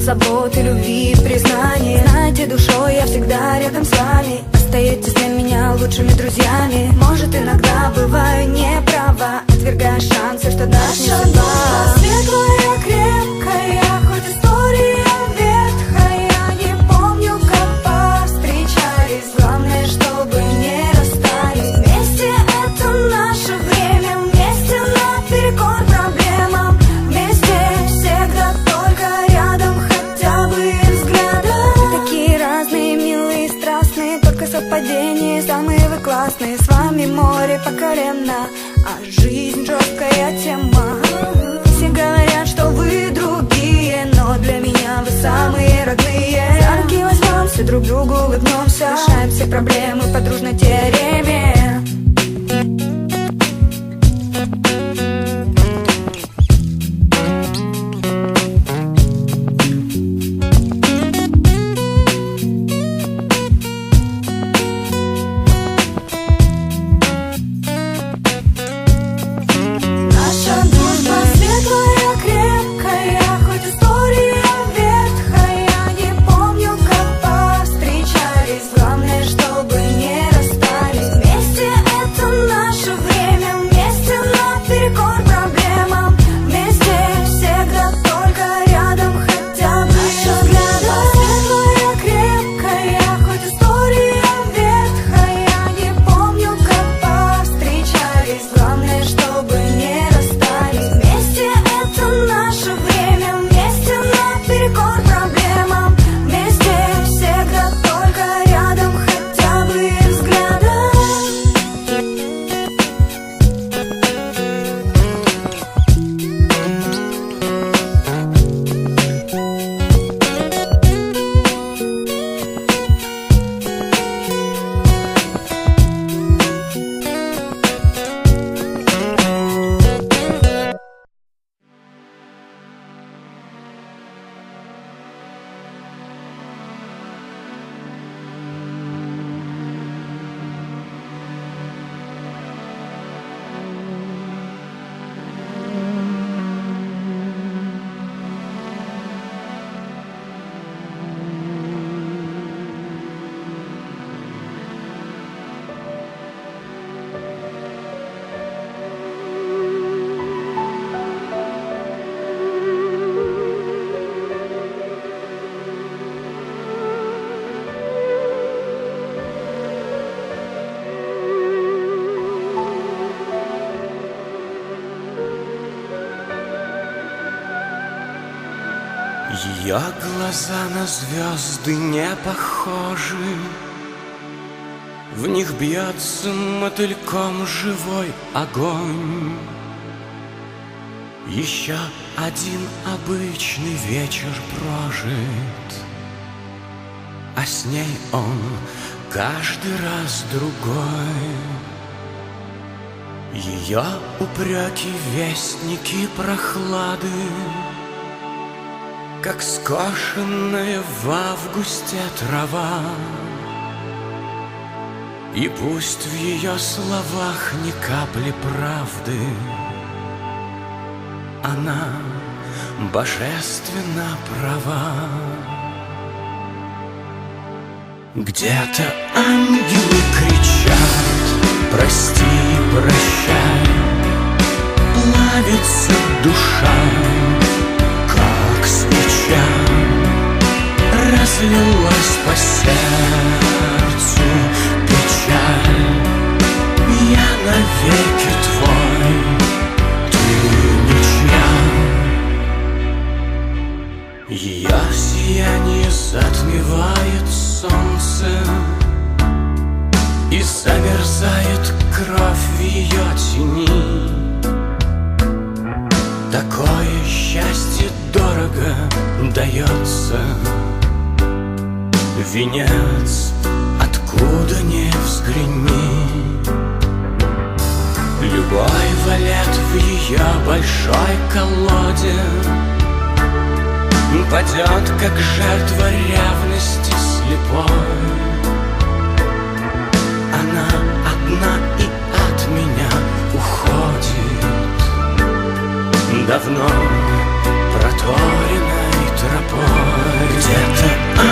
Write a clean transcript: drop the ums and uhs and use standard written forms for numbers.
заботы, любви, признания. Знаете, душой я всегда рядом с вами. Остаетесь для меня лучшими друзьями. Может, иногда бываю неправа, отвергая шансы, что даст мне судьба. Светлая, крепкая, хоть история ветхая. Не помню, как повстречались. Главное, чтобы не расстались. Вместе это наше время. Вместе наперекор проблемам. Вместе всегда только рядом, хотя бы взглядом. Такие разные, милые, страстные, только совпадения. Самые вы классные. С вами море по колено, а жизнь жесткая тема. Все говорят, что вы другие, но для меня вы самые родные. За руки возьмемся, друг другу улыбнемся, решаем все проблемы по дружной теореме. Ее глаза на звезды не похожи, в них бьется мотыльком живой огонь. Еще один обычный вечер прожит, а с ней он каждый раз другой. Ее упреки — вестники прохлады, как скошенная в августе трава. И пусть в ее словах ни капли правды, она божественно права. Где-то ангелы кричат: прости, прощай. Плавится душа, как свеча, разлилась по сердцу печаль. Я навеки твой, ты ничья. Ее сияние затмевает солнце, и замерзает кровь в ее тени. Такое счастье дорого дается, венец откуда ни взгляни. Любой валет в ее большой колоде падет, как жертва ревности слепой. Она одна и от меня уходит давно.